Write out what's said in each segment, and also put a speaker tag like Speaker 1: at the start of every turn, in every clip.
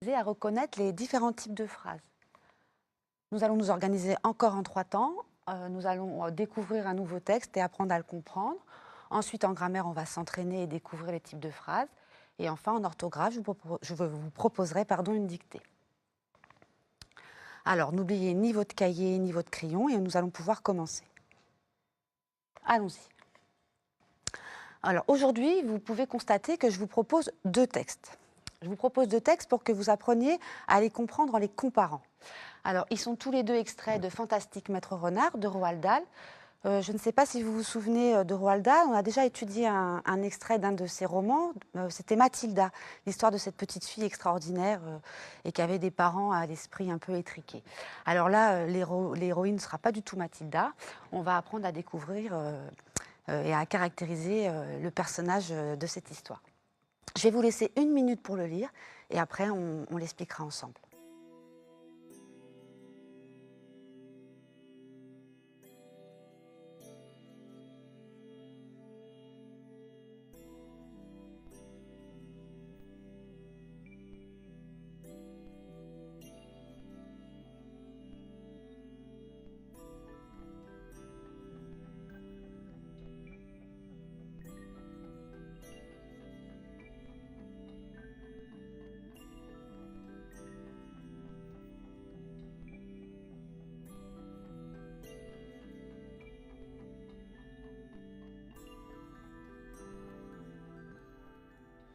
Speaker 1: à reconnaître les différents types de phrases. Nous allons nous organiser encore en 3 temps. Nous allons découvrir un nouveau texte et apprendre à le comprendre. Ensuite, en grammaire, on va s'entraîner et découvrir les types de phrases. Et enfin, en orthographe, je vous proposerai une dictée. Alors, n'oubliez ni votre cahier, ni votre crayon, et nous allons pouvoir commencer. Allons-y. Alors, aujourd'hui, vous pouvez constater que je vous propose 2 textes. Je vous propose 2 textes pour que vous appreniez à les comprendre en les comparant. Alors, ils sont tous les 2 extraits de Fantastique Maître Renard de Roald Dahl. Je ne sais pas si vous vous souvenez de Roald Dahl. On a déjà étudié un extrait d'un de ses romans. C'était Mathilda, l'histoire de cette petite fille extraordinaire et qui avait des parents à l'esprit un peu étriqué. Alors là, l'héroïne ne sera pas du tout Mathilda. On va apprendre à découvrir et à caractériser le personnage de cette histoire. Je vais vous laisser 1 minute pour le lire et après on l'expliquera ensemble.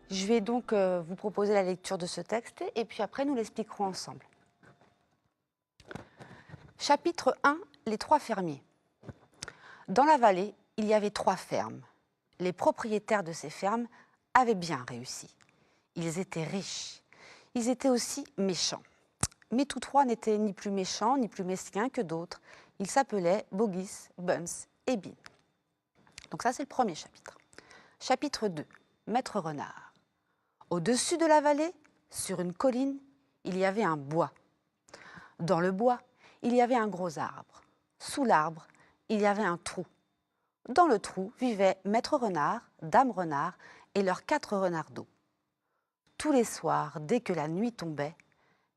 Speaker 1: Je vais donc vous proposer la lecture de ce texte et puis après nous l'expliquerons ensemble. Chapitre 1, les 3 fermiers. Dans la vallée, il y avait 3 fermes. Les propriétaires de ces fermes avaient bien réussi. Ils étaient riches. Ils étaient aussi méchants. Mais tous 3 n'étaient ni plus méchants ni plus mesquins que d'autres. Ils s'appelaient Boggis, Buns et Bin. Donc ça, c'est le premier chapitre. Chapitre 2, Maître Renard. Au-dessus de la vallée, sur une colline, il y avait un bois. Dans le bois, il y avait un gros arbre. Sous l'arbre, il y avait un trou. Dans le trou vivaient Maître Renard, Dame Renard et leurs 4 renardeaux. Tous les soirs, dès que la nuit tombait,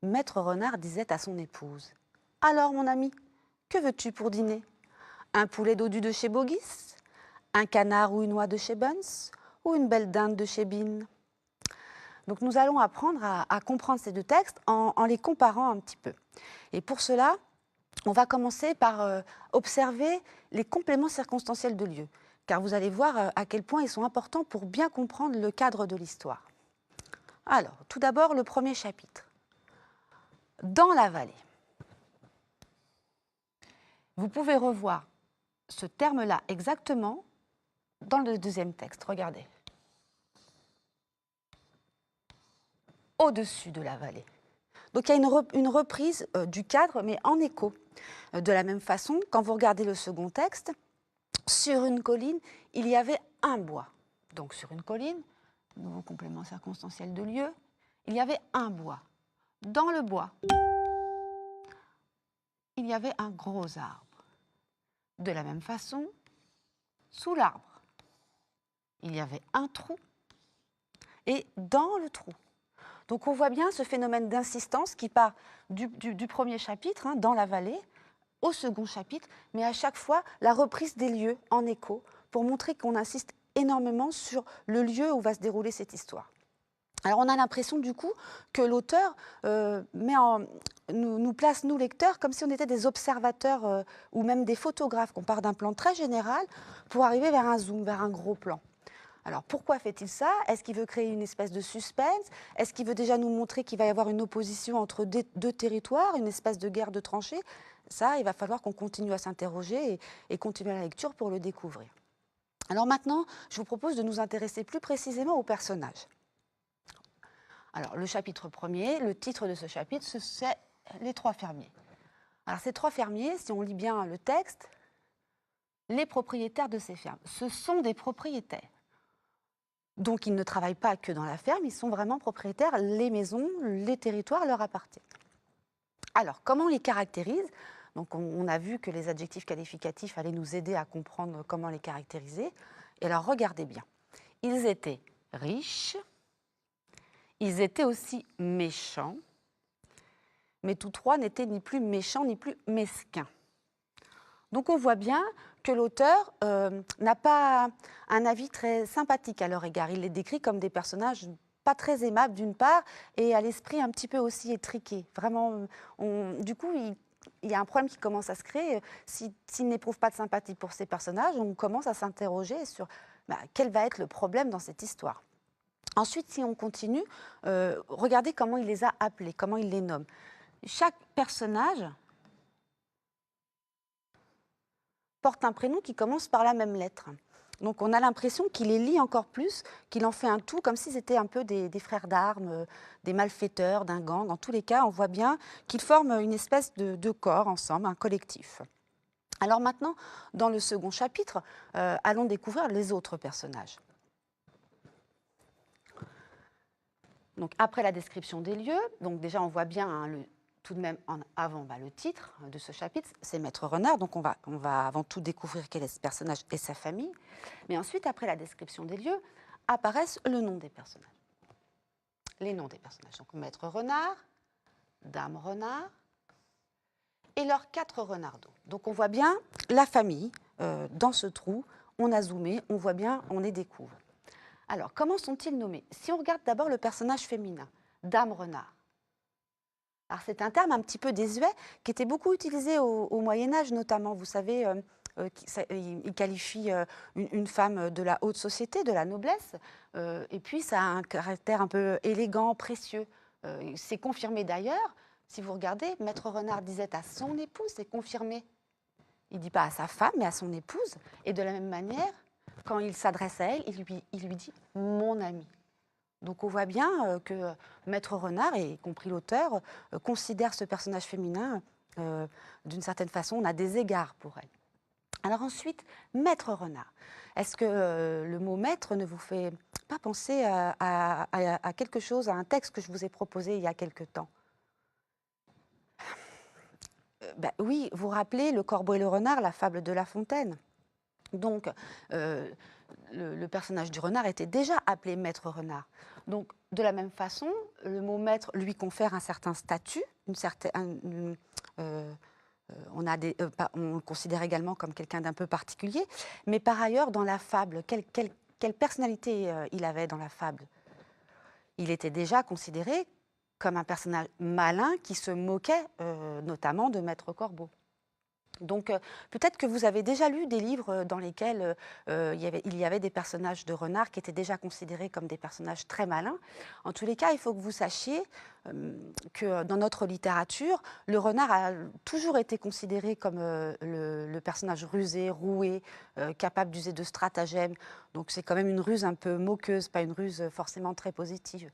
Speaker 1: Maître Renard disait à son épouse : « Alors, mon ami, que veux-tu pour dîner ? Un poulet dodu de chez Boggis ? Un canard ou une oie de chez Buns ? Ou une belle dinde de chez Bin ? » Donc nous allons apprendre à comprendre ces 2 textes en les comparant un petit peu. Et pour cela, on va commencer par observer les compléments circonstanciels de lieu, car vous allez voir à quel point ils sont importants pour bien comprendre le cadre de l'histoire. Alors, tout d'abord, le premier chapitre. Dans la vallée. Vous pouvez revoir ce terme-là exactement dans le deuxième texte. Regardez. Au-dessus de la vallée. Donc il y a une reprise du cadre, mais en écho. De la même façon, quand vous regardez le second texte, sur une colline, il y avait un bois. Donc sur une colline, nouveau complément circonstanciel de lieu, il y avait un bois. Dans le bois, il y avait un gros arbre. De la même façon, sous l'arbre, il y avait un trou. Et dans le trou, donc on voit bien ce phénomène d'insistance qui part du premier chapitre, dans la vallée, au second chapitre, mais à chaque fois la reprise des lieux en écho pour montrer qu'on insiste énormément sur le lieu où va se dérouler cette histoire. Alors on a l'impression du coup que l'auteur nous place, nous lecteurs, comme si on était des observateurs ou même des photographes, qu'on part d'un plan très général pour arriver vers un zoom, vers un gros plan. Alors pourquoi fait-il ça ? Est-ce qu'il veut créer une espèce de suspense ? Est-ce qu'il veut déjà nous montrer qu'il va y avoir une opposition entre 2 territoires, une espèce de guerre de tranchées ? Ça, il va falloir qu'on continue à s'interroger et continuer la lecture pour le découvrir. Alors maintenant, je vous propose de nous intéresser plus précisément aux personnages. Alors le chapitre premier, le titre de ce chapitre, c'est les 3 fermiers. Alors ces 3 fermiers, si on lit bien le texte, les propriétaires de ces fermes, ce sont des propriétaires. Donc, ils ne travaillent pas que dans la ferme, ils sont vraiment propriétaires. Les maisons, les territoires leur appartiennent. Alors, comment on les caractérise ? Donc, on a vu que les adjectifs qualificatifs allaient nous aider à comprendre comment les caractériser. Et alors, regardez bien. Ils étaient riches, Ils étaient aussi méchants, mais tous trois n'étaient ni plus méchants ni plus mesquins. Donc on voit bien que l'auteur n'a pas un avis très sympathique à leur égard. Il les décrit comme des personnages pas très aimables d'une part, et à l'esprit un petit peu aussi étriqué. Vraiment, du coup, il y a un problème qui commence à se créer. S'il n'éprouve pas de sympathie pour ces personnages, on commence à s'interroger sur quel va être le problème dans cette histoire. Ensuite, si on continue, regardez comment il les a appelés, comment il les nomme. Chaque personnage porte un prénom qui commence par la même lettre. Donc on a l'impression qu'il les lie encore plus, qu'il en fait un tout, comme si c'était un peu des frères d'armes, des malfaiteurs, d'un gang. En tous les cas, on voit bien qu'ils forment une espèce de corps ensemble, un collectif. Alors maintenant, dans le second chapitre, allons découvrir les autres personnages. Donc après la description des lieux, donc déjà on voit bien tout de même avant le titre de ce chapitre, c'est Maître Renard. Donc on va avant tout découvrir quel est ce personnage et sa famille. Mais ensuite, après la description des lieux, apparaissent le nom des personnages. Les noms des personnages. Donc Maître Renard, Dame Renard et leurs 4 renardeaux. Donc on voit bien la famille dans ce trou. On a zoomé, on voit bien, on les découvre. Alors, comment sont-ils nommés? Si on regarde d'abord le personnage féminin, Dame Renard. Alors, c'est un terme un petit peu désuet qui était beaucoup utilisé au Moyen-Âge notamment. Vous savez, il qualifie une femme de la haute société, de la noblesse, et puis ça a un caractère un peu élégant, précieux. C'est confirmé d'ailleurs, si vous regardez, Maître Renard disait à son épouse, c'est confirmé. Il ne dit pas à sa femme, mais à son épouse. Et de la même manière, quand il s'adresse à elle, il lui dit « mon ami ». Donc on voit bien que Maître Renard, et y compris l'auteur, considère ce personnage féminin d'une certaine façon, on a des égards pour elle. Alors ensuite, Maître Renard. Est-ce que le mot maître ne vous fait pas penser à quelque chose, à un texte que je vous ai proposé il y a quelque temps? Oui, vous vous rappelez Le Corbeau et le Renard, la fable de La Fontaine. Donc, le personnage du renard était déjà appelé Maître Renard. Donc, de la même façon, le mot maître lui confère un certain statut, on le considère également comme quelqu'un d'un peu particulier, mais par ailleurs, dans la fable, quelle personnalité il avait dans la fable? Il était déjà considéré comme un personnage malin qui se moquait notamment de Maître Corbeau. Donc peut-être que vous avez déjà lu des livres dans lesquels il y avait des personnages de renards qui étaient déjà considérés comme des personnages très malins. En tous les cas, il faut que vous sachiez que dans notre littérature, le renard a toujours été considéré comme le personnage rusé, roué, capable d'user de stratagèmes. Donc c'est quand même une ruse un peu moqueuse, pas une ruse forcément très positive.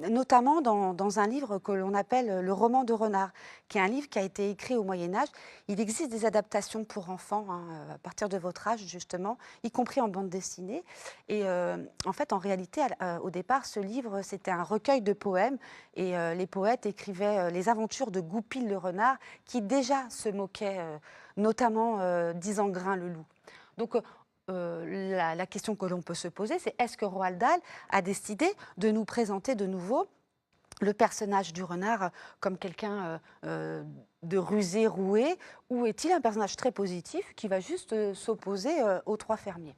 Speaker 1: Notamment dans un livre que l'on appelle Le roman de renard, qui est un livre qui a été écrit au Moyen-Âge. Il existe des adaptations pour enfants, à partir de votre âge justement, y compris en bande dessinée. Et en fait, en réalité, au départ, ce livre, c'était un recueil de poèmes. Et les poètes écrivaient les aventures de Goupil le renard, qui déjà se moquait, notamment d'Isengrin le loup. Donc, la question que l'on peut se poser, c'est est-ce que Roald Dahl a décidé de nous présenter de nouveau le personnage du renard comme quelqu'un de rusé, roué, ou est-il un personnage très positif qui va juste s'opposer aux 3 fermiers?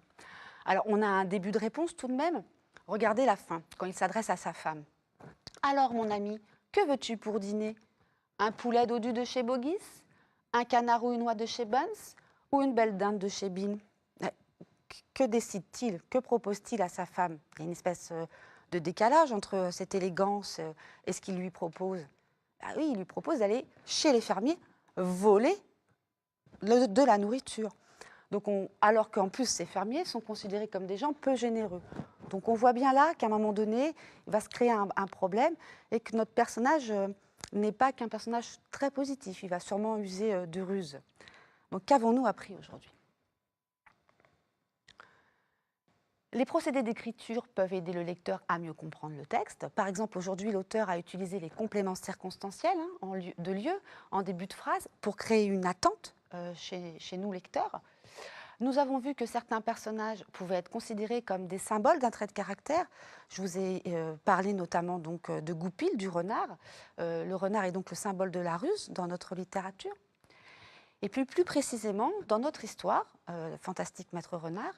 Speaker 1: Alors, on a un début de réponse tout de même. Regardez la fin, quand il s'adresse à sa femme. « Alors, mon ami, que veux-tu pour dîner? Un poulet dodu de chez Bogis? Un canard ou une oie de chez Buns? Ou une belle dinde de chez Bean ?» Que décide-t-il? Que propose-t-il à sa femme? Il y a une espèce de décalage entre cette élégance et ce qu'il lui propose. Ah oui, il lui propose d'aller chez les fermiers voler de la nourriture. Donc alors qu'en plus, ces fermiers sont considérés comme des gens peu généreux. Donc on voit bien là qu'à un moment donné, il va se créer un problème et que notre personnage n'est pas qu'un personnage très positif. Il va sûrement user de ruse. Donc qu'avons-nous appris aujourd'hui? Les procédés d'écriture peuvent aider le lecteur à mieux comprendre le texte. Par exemple, aujourd'hui, l'auteur a utilisé les compléments circonstanciels de lieu en début de phrase pour créer une attente chez nous, lecteurs. Nous avons vu que certains personnages pouvaient être considérés comme des symboles d'un trait de caractère. Je vous ai parlé notamment donc, de Goupil, du renard. Le renard est donc le symbole de la ruse dans notre littérature. Et puis plus précisément, dans notre histoire, Fantastique Maître Renard,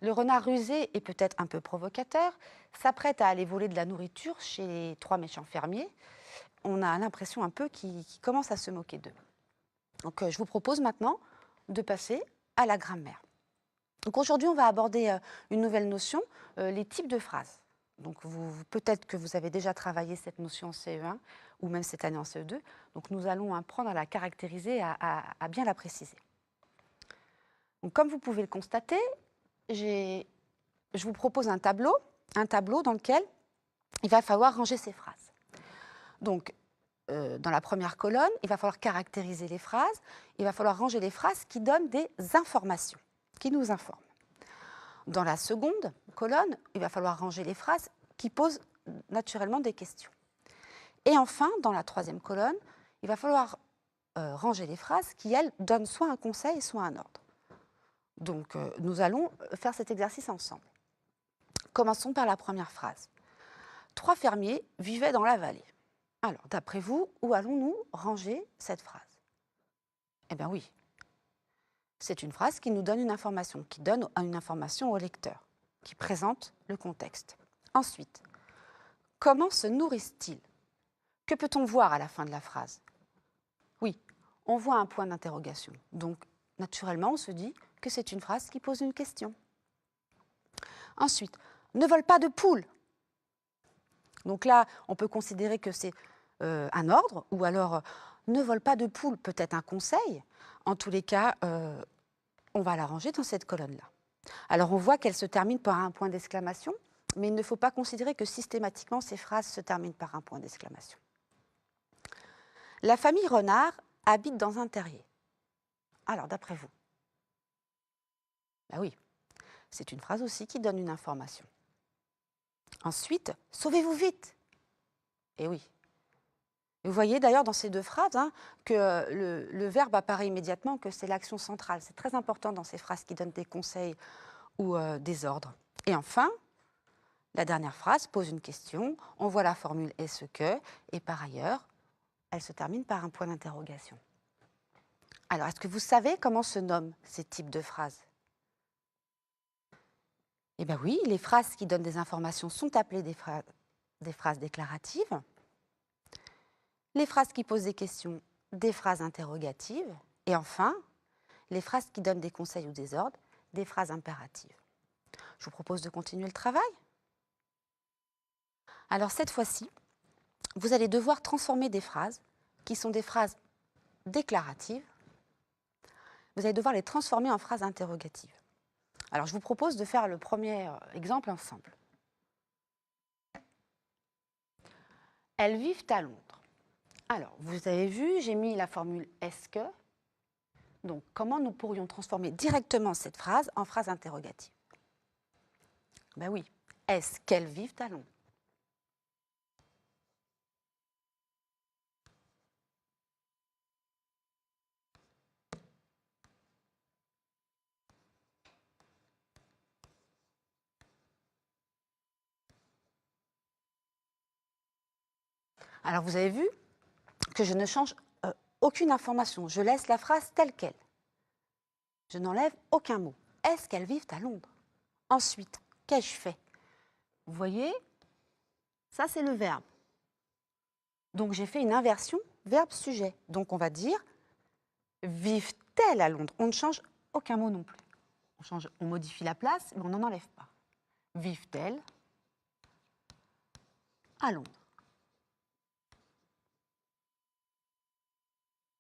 Speaker 1: le renard rusé et peut-être un peu provocateur s'apprête à aller voler de la nourriture chez les 3 méchants fermiers. On a l'impression un peu qu'ils commencent à se moquer d'eux. Donc je vous propose maintenant de passer à la grammaire. Donc aujourd'hui, on va aborder une nouvelle notion, les types de phrases. Donc peut-être que vous avez déjà travaillé cette notion en CE1 ou même cette année en CE2. Donc nous allons apprendre à la caractériser, à bien la préciser. Donc, comme vous pouvez le constater, je vous propose un tableau dans lequel il va falloir ranger ces phrases. Donc dans la première colonne, il va falloir caractériser les phrases. Il va falloir ranger les phrases qui donnent des informations, qui nous informent. Dans la seconde colonne, il va falloir ranger les phrases qui posent naturellement des questions. Et enfin, dans la troisième colonne, il va falloir ranger les phrases qui, elles, donnent soit un conseil, soit un ordre. Donc, nous allons faire cet exercice ensemble. Commençons par la première phrase. 3 fermiers vivaient dans la vallée. Alors, d'après vous, où allons-nous ranger cette phrase? Eh bien oui, c'est une phrase qui nous donne une information, qui donne une information au lecteur, qui présente le contexte. Ensuite, comment se nourrissent-ils? Que peut-on voir à la fin de la phrase? Oui, on voit un point d'interrogation. Donc, naturellement, on se dit que c'est une phrase qui pose une question. Ensuite, ne vole pas de poule. Donc là, on peut considérer que c'est un ordre, ou alors ne vole pas de poule, peut-être un conseil. En tous les cas, on va la ranger dans cette colonne-là. Alors on voit qu'elle se termine par un point d'exclamation, mais il ne faut pas considérer que systématiquement ces phrases se terminent par un point d'exclamation. La famille Renard habite dans un terrier. Alors d'après vous? Ben oui, c'est une phrase aussi qui donne une information. Ensuite, sauvez-vous vite. Eh oui. Et vous voyez d'ailleurs dans ces 2 phrases que le verbe apparaît immédiatement, que c'est l'action centrale. C'est très important dans ces phrases qui donnent des conseils ou des ordres. Et enfin, la dernière phrase pose une question. On voit la formule « est-ce que ?» et par ailleurs, elle se termine par un point d'interrogation. Alors, est-ce que vous savez comment se nomment ces types de phrases? Eh bien oui, les phrases qui donnent des informations sont appelées des phrases déclaratives. Les phrases qui posent des questions, des phrases interrogatives. Et enfin, les phrases qui donnent des conseils ou des ordres, des phrases impératives. Je vous propose de continuer le travail. Alors cette fois-ci, vous allez devoir transformer des phrases qui sont des phrases déclaratives. Vous allez devoir les transformer en phrases interrogatives. Alors je vous propose de faire le premier exemple ensemble. Elles vivent à Londres. Alors, vous avez vu, j'ai mis la formule « est-ce que ?» Donc, comment nous pourrions transformer directement cette phrase en phrase interrogative? Ben oui, est-ce qu'elles vivent à Londres? Alors, vous avez vu que je ne change aucune information. Je laisse la phrase telle qu'elle. Je n'enlève aucun mot. Est-ce qu'elles vivent à Londres? Ensuite, qu'ai-je fait? Vous voyez, ça c'est le verbe. Donc j'ai fait une inversion verbe-sujet. Donc on va dire vivent-elles à Londres? On ne change aucun mot non plus. On modifie la place, mais on n'en enlève pas. Vivent-elles à Londres?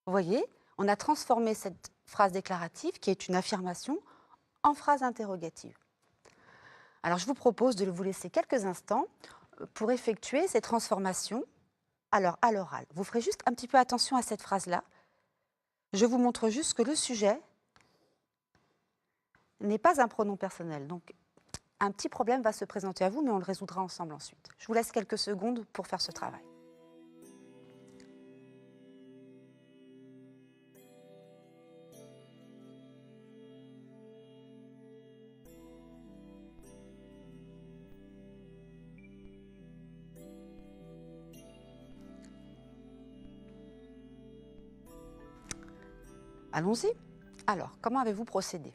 Speaker 1: Vous voyez, on a transformé cette phrase déclarative, qui est une affirmation, en phrase interrogative. Alors je vous propose de vous laisser quelques instants pour effectuer ces transformations à l'oral. Vous ferez juste un petit peu attention à cette phrase-là. Je vous montre juste que le sujet n'est pas un pronom personnel. Donc un petit problème va se présenter à vous, mais on le résoudra ensemble ensuite. Je vous laisse quelques secondes pour faire ce travail. Allons-y. Alors, comment avez-vous procédé?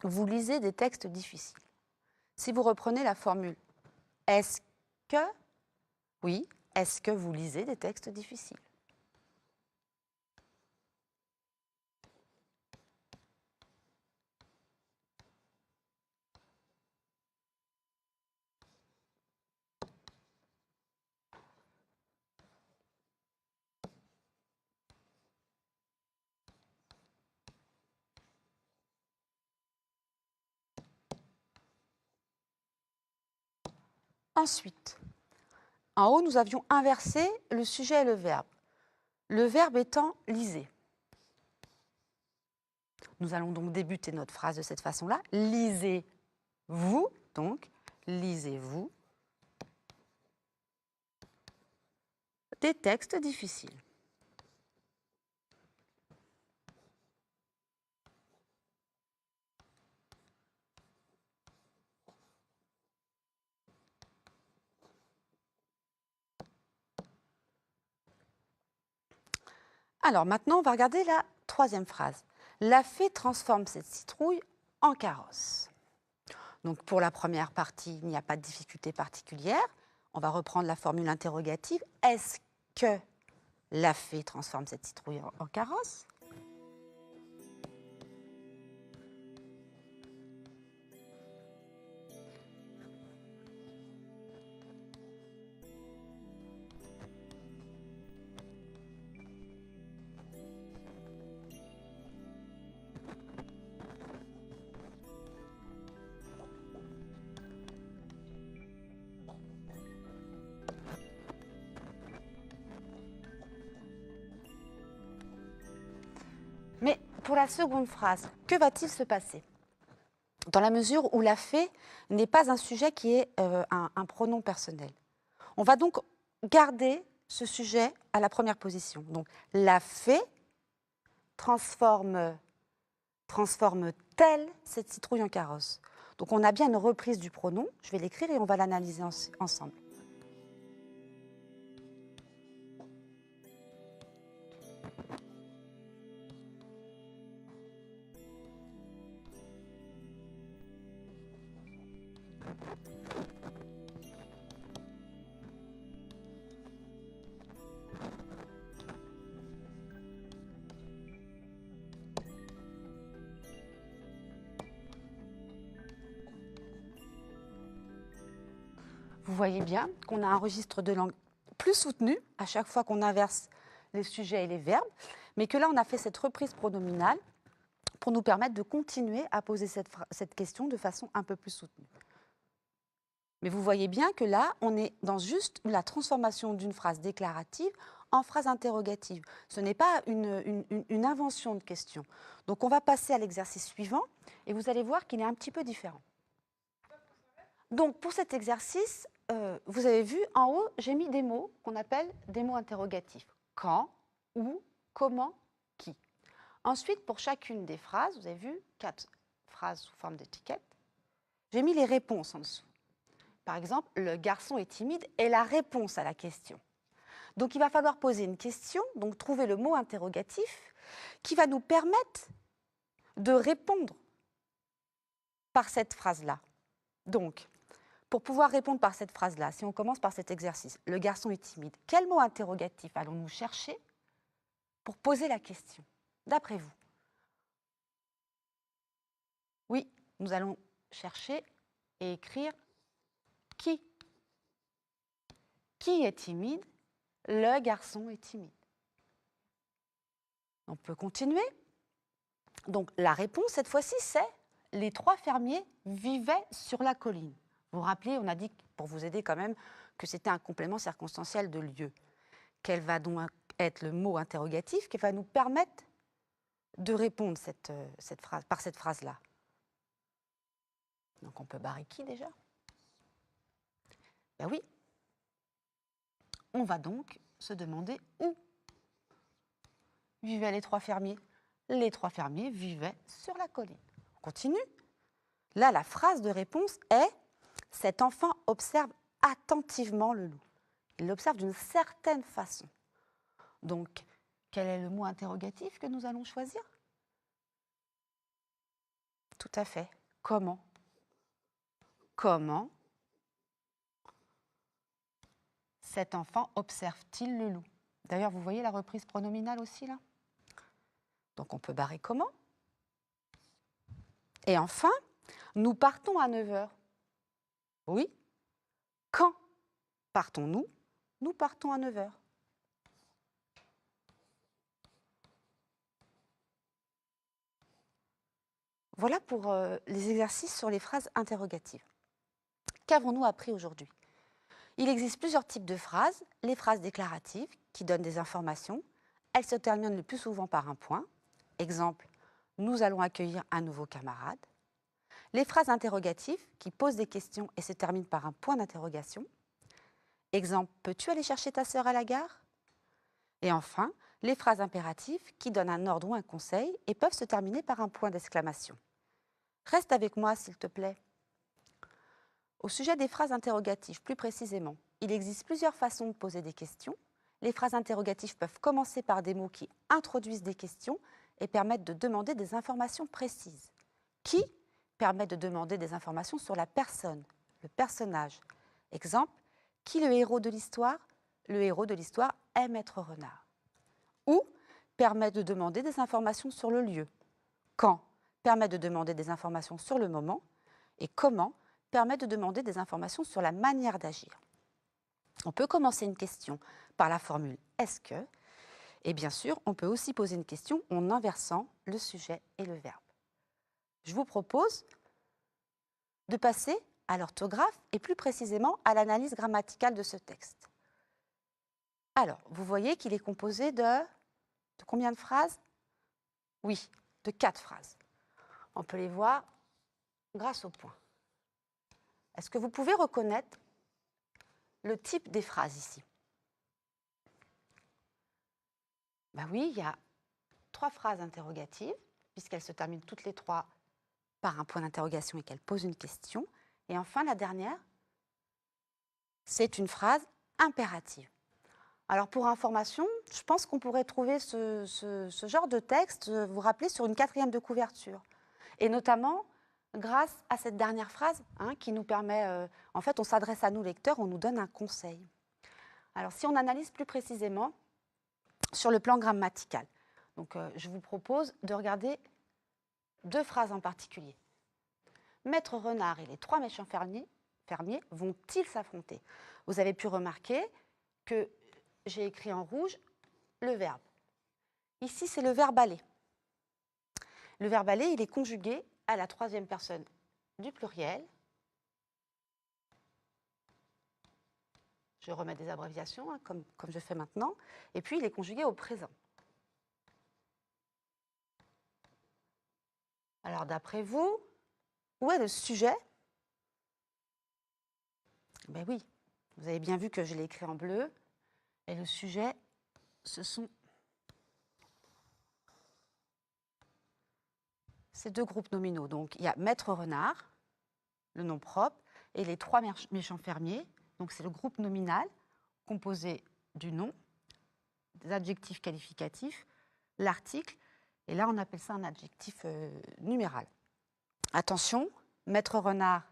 Speaker 1: Vous lisez des textes difficiles. Si vous reprenez la formule « est-ce que », oui, est-ce que vous lisez des textes difficiles? Ensuite, en haut, nous avions inversé le sujet et le verbe. Le verbe étant « lisez ». Nous allons donc débuter notre phrase de cette façon-là. Lisez-vous, donc, lisez-vous des textes difficiles. Alors maintenant, on va regarder la troisième phrase. La fée transforme cette citrouille en carrosse. Donc pour la première partie, il n'y a pas de difficulté particulière. On va reprendre la formule interrogative. Est-ce que la fée transforme cette citrouille en carrosse? Mais pour la seconde phrase, que va-t-il se passer? Dans la mesure où la fée n'est pas un sujet qui est un pronom personnel. On va donc garder ce sujet à la première position. Donc, la fée transforme-t-elle cette citrouille en carrosse? Donc, on a bien une reprise du pronom. Je vais l'écrire et on va l'analyser ensemble. Vous voyez bien qu'on a un registre de langue plus soutenu à chaque fois qu'on inverse les sujets et les verbes, mais que là, on a fait cette reprise pronominale pour nous permettre de continuer à poser cette question de façon un peu plus soutenue. Mais vous voyez bien que là, on est dans juste la transformation d'une phrase déclarative en phrase interrogative. Ce n'est pas une invention de question. Donc, on va passer à l'exercice suivant et vous allez voir qu'il est un petit peu différent. Donc, pour cet exercice, vous avez vu, en haut, j'ai mis des mots qu'on appelle des mots interrogatifs. Quand, où, comment, qui. Ensuite, pour chacune des phrases, vous avez vu 4 phrases sous forme d'étiquette, j'ai mis les réponses en dessous. Par exemple, le garçon est timide est la réponse à la question. Donc, il va falloir poser une question, donc trouver le mot interrogatif qui va nous permettre de répondre par cette phrase-là. Donc, pour pouvoir répondre par cette phrase-là, si on commence par cet exercice, le garçon est timide, quel mot interrogatif allons-nous chercher pour poser la question, d'après vous? Oui, nous allons chercher et écrire qui. Qui est timide? Le garçon est timide. On peut continuer. Donc la réponse, cette fois-ci, c'est les 3 fermiers vivaient sur la colline. Vous vous rappelez, on a dit, pour vous aider quand même, que c'était un complément circonstanciel de lieu. Quel va donc être le mot interrogatif qui va nous permettre de répondre par cette phrase-là? Donc on peut barrer qui déjà? Ben oui. On va donc se demander où vivaient les 3 fermiers. Les 3 fermiers vivaient sur la colline. On continue. Là, la phrase de réponse est « Cet enfant observe attentivement le loup ». Il l'observe d'une certaine façon. Donc, Quel est le mot interrogatif que nous allons choisir? Tout à fait. Comment? Comment cet enfant observe-t-il le loup? D'ailleurs, vous voyez la reprise pronominale aussi là? Donc on peut barrer comment? Et enfin, nous partons à 9 h. Oui. Quand partons-nous? Nous partons à 9 h. Voilà pour les exercices sur les phrases interrogatives. Qu'avons-nous appris aujourd'hui? Il existe plusieurs types de phrases. Les phrases déclaratives qui donnent des informations. Elles se terminent le plus souvent par un point. Exemple, nous allons accueillir un nouveau camarade. Les phrases interrogatives qui posent des questions et se terminent par un point d'interrogation. Exemple, peux-tu aller chercher ta sœur à la gare? Et enfin, les phrases impératives qui donnent un ordre ou un conseil et peuvent se terminer par un point d'exclamation. Reste avec moi, s'il te plaît. Au sujet des phrases interrogatives, plus précisément, il existe plusieurs façons de poser des questions. Les phrases interrogatives peuvent commencer par des mots qui introduisent des questions et permettent de demander des informations précises. Qui permet de demander des informations sur la personne, le personnage. Exemple, qui est le héros de l'histoire? Le héros de l'histoire est Maître Renard. Où permet de demander des informations sur le lieu. Quand permet de demander des informations sur le moment. Et comment permet de demander des informations sur la manière d'agir. On peut commencer une question par la formule « est-ce que ?» et bien sûr, on peut aussi poser une question en inversant le sujet et le verbe. Je vous propose de passer à l'orthographe et plus précisément à l'analyse grammaticale de ce texte. Alors, vous voyez qu'il est composé de combien de phrases? Oui, de 4 phrases. On peut les voir grâce au point. Est-ce que vous pouvez reconnaître le type des phrases ici? Ben oui, il y a 3 phrases interrogatives, puisqu'elles se terminent toutes les 3 par un point d'interrogation et qu'elles posent une question. Et enfin, la dernière, c'est une phrase impérative. Alors, pour information, je pense qu'on pourrait trouver ce genre de texte, vous vous rappelez, sur une 4e de couverture. Et notamment grâce à cette dernière phrase qui nous permet, en fait, on s'adresse à nous lecteurs, on nous donne un conseil. Alors, si on analyse plus précisément sur le plan grammatical, donc, je vous propose de regarder 2 phrases en particulier. Maître Renard et les 3 méchants fermiers vont-ils s'affronter? Vous avez pu remarquer que j'ai écrit en rouge le verbe. Ici, c'est le verbe aller. Le verbe aller, il est conjugué à la 3e personne du pluriel. Je remets des abréviations, comme je fais maintenant. Et puis, il est conjugué au présent. Alors, d'après vous, où est le sujet? Ben oui, vous avez bien vu que je l'ai écrit en bleu. Et le sujet, ce sont ces 2 groupes nominaux. Donc, il y a Maître Renard, le nom propre, et les 3 méchants fermiers. Donc, c'est le groupe nominal composé du nom, des adjectifs qualificatifs, l'article, et là, on appelle ça un adjectif numéral. Attention, Maître Renard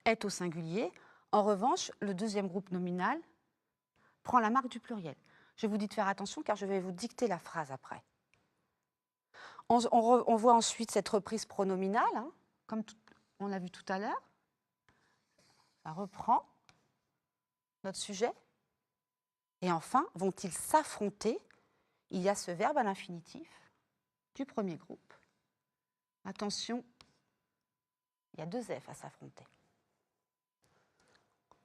Speaker 1: est au singulier. En revanche, le 2e groupe nominal prend la marque du pluriel. Je vous dis de faire attention car je vais vous dicter la phrase après. On voit ensuite cette reprise pronominale, comme on l'a vu tout à l'heure. Ça reprend notre sujet. Et enfin, vont-ils s'affronter? Il y a ce verbe à l'infinitif du premier groupe. Attention, il y a 2 F à s'affronter.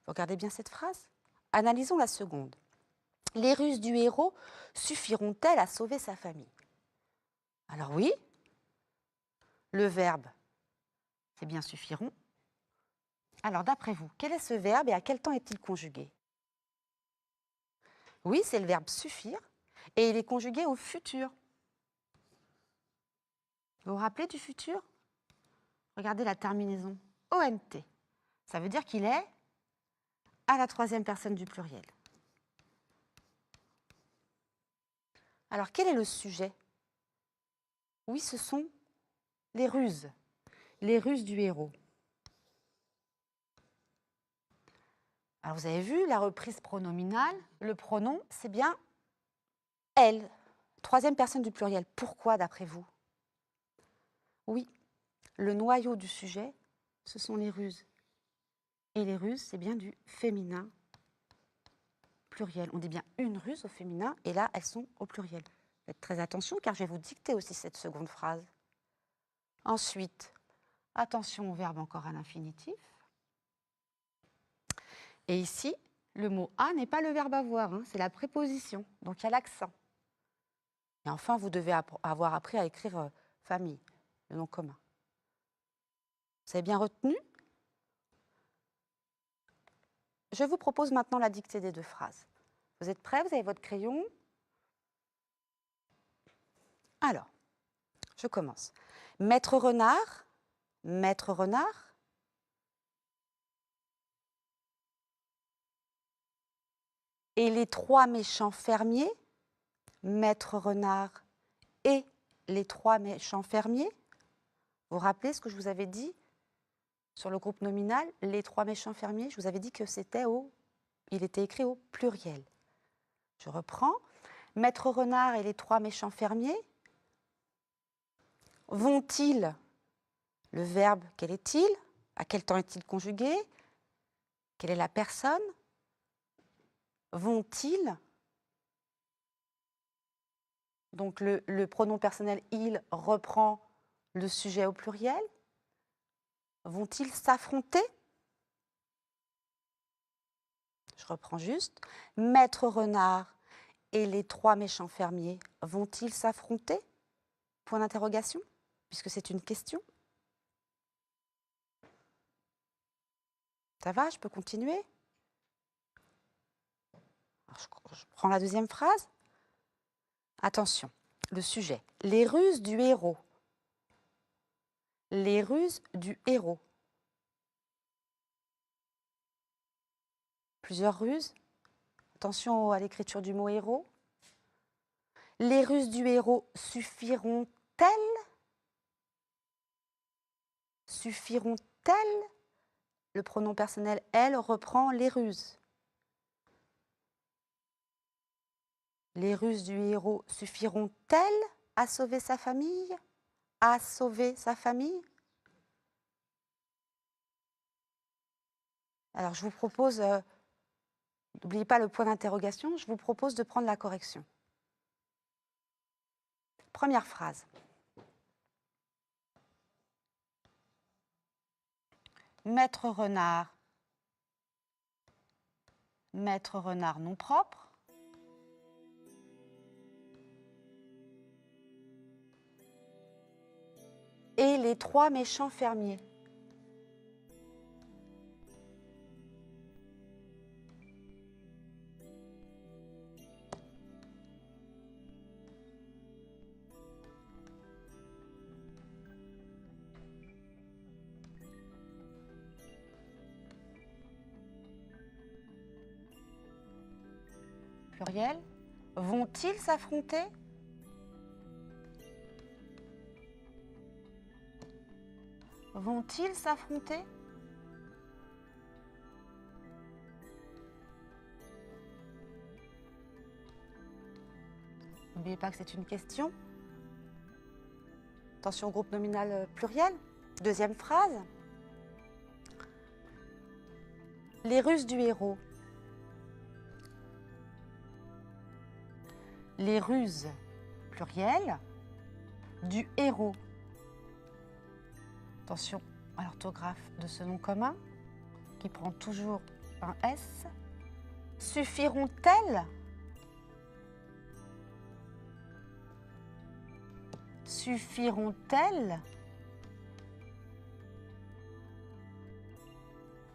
Speaker 1: Regardez bien cette phrase. Analysons la seconde. Les ruses du héros suffiront-elles à sauver sa famille? Alors oui, le verbe, c'est bien suffiront. Alors d'après vous, quel est ce verbe et à quel temps est-il conjugué? Oui, c'est le verbe suffire et il est conjugué au futur. Vous vous rappelez du futur? Regardez la terminaison ONT. Ça veut dire qu'il est à la 3e personne du pluriel. Alors, quel est le sujet? Oui, ce sont les ruses du héros. Alors, vous avez vu, la reprise pronominale, le pronom, c'est bien elle, troisième personne du pluriel. Pourquoi, d'après vous? Oui, le noyau du sujet, ce sont les ruses. Et les ruses, c'est bien du féminin pluriel. On dit bien une ruse au féminin, et là, elles sont au pluriel. Faites très attention, car je vais vous dicter aussi cette seconde phrase. Ensuite, attention au verbe encore à l'infinitif. Et ici, le mot « à » n'est pas le verbe « avoir », hein, c'est la préposition, donc il y a l'accent. Et enfin, vous devez avoir appris à écrire famille, le nom commun. Vous avez bien retenu? Je vous propose maintenant la dictée des deux phrases. Vous êtes prêts? Vous avez votre crayon? Alors, je commence. Maître renard, maître renard. Et les trois méchants fermiers, maître renard et les trois méchants fermiers. Vous vous rappelez ce que je vous avais dit sur le groupe nominal, les trois méchants fermiers? Je vous avais dit que il était écrit au pluriel. Je reprends. Maître renard et les trois méchants fermiers vont-ils, le verbe, quel est-il? À quel temps est-il conjugué? Quelle est la personne? Vont-ils? Donc le pronom personnel « il » reprend le sujet au pluriel. Vont-ils s'affronter? Je reprends juste. Maître renard et les trois méchants fermiers vont-ils s'affronter? Point d'interrogation, puisque c'est une question. Ça va, je peux continuer? Alors, je prends la deuxième phrase. Attention, le sujet. Les ruses du héros. Les ruses du héros. Plusieurs ruses. Attention à l'écriture du mot héros. Les ruses du héros suffiront-elles? Suffiront-elles? Le pronom personnel « elle » reprend les ruses. Les ruses du héros suffiront-elles à sauver sa famille? À sauver sa famille? Alors, je vous propose, n'oubliez pas le point d'interrogation, je vous propose de prendre la correction. Première phrase. Maître renard non propre. Et les trois méchants fermiers. Pluriel. Vont-ils s'affronter? Vont-ils s'affronter? N'oubliez pas que c'est une question. Attention au groupe nominal pluriel. Deuxième phrase. Les ruses du héros. Les ruses, pluriel, du héros. Attention à l'orthographe de ce nom commun, qui prend toujours un S. Suffiront-elles? Suffiront-elles?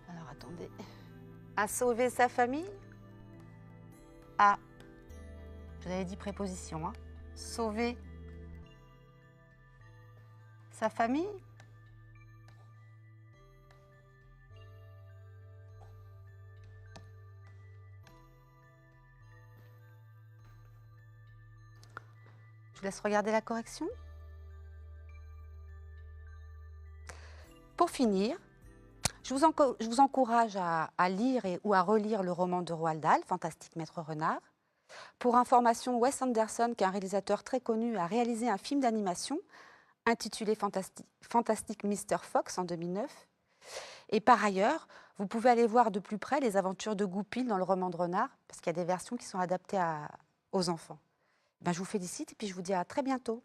Speaker 1: Alors attendez. À sauver sa famille? À, je vous avais dit préposition, hein. Sauver sa famille? Je vous laisse regarder la correction. Pour finir, je vous encourage à lire ou à relire le roman de Roald Dahl, Fantastique Maître Renard. Pour information, Wes Anderson, qui est un réalisateur très connu, a réalisé un film d'animation intitulé Fantastic Mr. Fox en 2009. Et par ailleurs, vous pouvez aller voir de plus près les aventures de Goupil dans le roman de Renard, parce qu'il y a des versions qui sont adaptées aux enfants. Ben, je vous félicite et puis je vous dis à très bientôt.